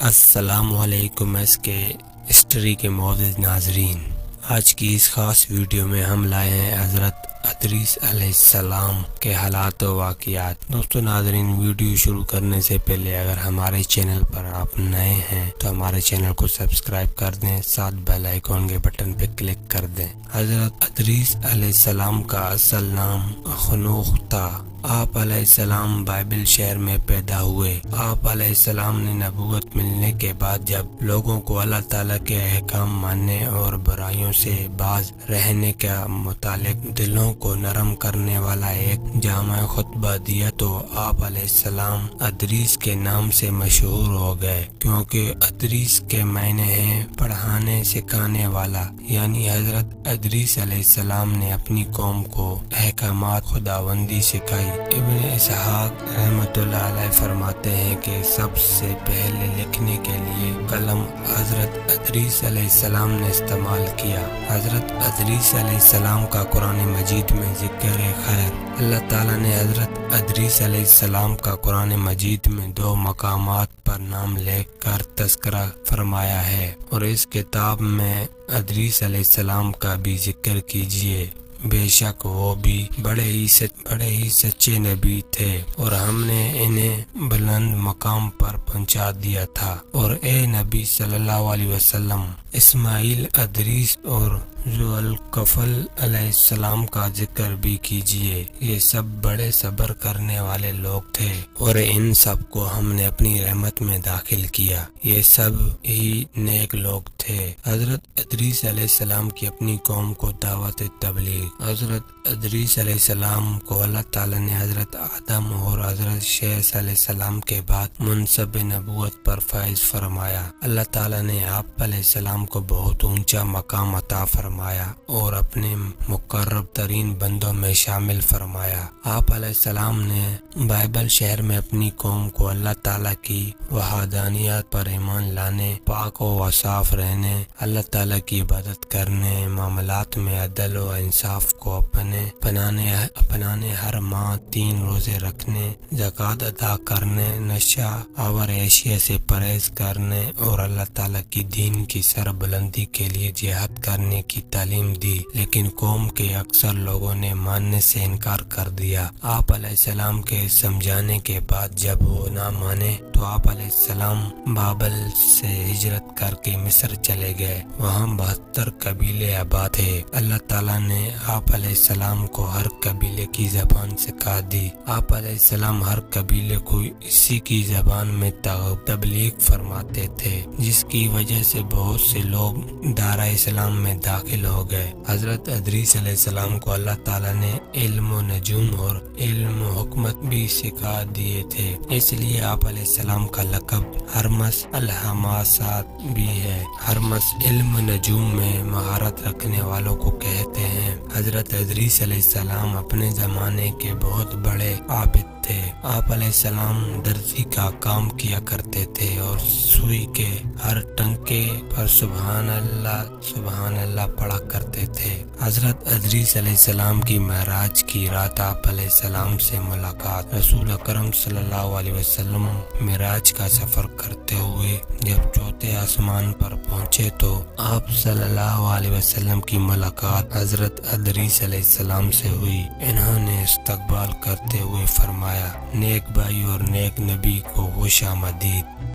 السلام علیکم اس کے ہسٹری کے معزز ناظرین، آج کی اس خاص ویڈیو میں ہم لائے ہیں حضرت ادریس علیہ السلام کے حالات و واقعات۔ دوستو ناظرین، ویڈیو شروع کرنے سے پہلے اگر ہمارے چینل پر آپ نئے ہیں تو ہمارے چینل کو سبسکرائب کر دیں، ساتھ بیل آئیکن کے بٹن پہ کلک کر دیں۔ حضرت ادریس علیہ السلام کا اصل نام خنوخ تھا۔ آپ علیہ السلام بائبل شہر میں پیدا ہوئے۔ آپ علیہ السلام نے نبوت ملنے کے بعد جب لوگوں کو اللہ تعالیٰ کے احکام ماننے اور برائیوں سے باز رہنے کا متعلق دلوں کو نرم کرنے والا ایک جامع خطبہ دیا تو آپ علیہ السلام ادریس کے نام سے مشہور ہو گئے، کیونکہ ادریس کے معنی ہیں پڑھانے سکھانے والا، یعنی حضرت ادریس علیہ السلام نے اپنی قوم کو احکامات خداوندی سکھائی۔ ابن اسحاق رحمۃ اللہ علیہ فرماتے ہیں کہ سب سے پہلے لکھنے کے لیے قلم حضرت ادریس علیہ السلام نے استعمال کیا۔ حضرت ادریس علیہ السلام کا قرآن مجید میں ذکر خیر۔ اللہ تعالیٰ نے حضرت ادریس علیہ السلام کا قرآن مجید میں 2 مقامات پر نام لے کر تذکرہ فرمایا ہے، اور اس کتاب میں ادریس علیہ السلام کا بھی ذکر کیجیے۔ بے شک وہ بھی بڑے ہی سچے نبی تھے، اور ہم نے انہیں بلند مقام پر پہنچا دیا تھا۔ اور اے نبی صلی اللہ علیہ وسلم، اسماعیل، ادریس اور ذوالکفل علیہ السلام کا ذکر بھی کیجیے۔ یہ سب بڑے صبر کرنے والے لوگ تھے، اور ان سب کو ہم نے اپنی رحمت میں داخل کیا۔ یہ سب ہی نیک لوگ تھے۔ حضرت ادریس علیہ السلام کی اپنی قوم کو دعوت تبلیغ۔ حضرت ادریس علیہ السلام کو اللہ تعالیٰ نے حضرت آدم اور حضرت شیس علیہ السلام کے بعد منصب نبوت پر فائز فرمایا۔ اللہ تعالیٰ نے آپ علیہ السلام کو بہت اونچا مقام عطا فرمایا اور اپنے مقرب ترین بندوں میں شامل فرمایا۔ آپ علیہ السلام نے بائبل شہر میں اپنی قوم کو اللہ تعالیٰ کی وحدانیت پر ایمان لانے، پاک و صاف رہنے، اللہ تعالیٰ کی عبادت کرنے، معاملات میں عدل و انصاف کو اپنانے، ہر ماہ 3 روزے رکھنے، زکوٰۃ ادا کرنے، نشہ آور اشیاء سے پرہیز کرنے اور اللہ تعالیٰ کی دین کی سر بلندی کے لیے جہاد کرنے کی تعلیم دی، لیکن قوم کے اکثر لوگوں نے ماننے سے انکار کر دیا۔ آپ علیہ السلام کے سمجھانے کے بعد جب وہ نہ مانے تو آپ علیہ السلام بابل سے ہجرت کر کے مصر چلے گئے۔ وہاں 72 قبیلے آباد تھے۔ اللہ تعالیٰ نے آپ علیہ السلام کو ہر قبیلے کی زبان سکھا دی۔ آپ علیہ السلام ہر قبیلے کو اسی کی زبان میں تبلیغ فرماتے تھے، جس کی وجہ سے بہت سے لوگ دارہ اسلام میں داخل ہو گئے۔ حضرت ادریس علیہ السلام کو اللہ تعالیٰ نے علم و نجوم اور علم و حکمت بھی سکھا دیے تھے، اس لیے آپ علیہ السلام کا لقب ہرمس الحماسات بھی ہے۔ ہرمس علم و نجوم میں مہارت رکھنے والوں کو کہتے ہیں۔ حضرت ادریس علیہ السلام اپنے زمانے کے بہت بڑے عابد تھے۔ آپ علیہ السلام درزی کا کام کیا کرتے تھے اور سوئی کے ہر ٹنکے پر سبحان اللہ پڑھا کرتے تھے۔ حضرت ادریس علیہ السلام کی معراج کی رات آپ علیہ السلام سے ملاقات۔ رسول اکرم صلی اللہ علیہ وسلم معراج کا سفر کرتے ہوئے جب 4تھے آسمان پر پہنچے تو آپ صلی اللہ علیہ وسلم کی ملاقات حضرت ادریس علیہ السلام سے ہوئی۔ انہوں نے استقبال کرتے ہوئے فرمایا، نیک بھائی اور نیک نبی کو خوش آمدید۔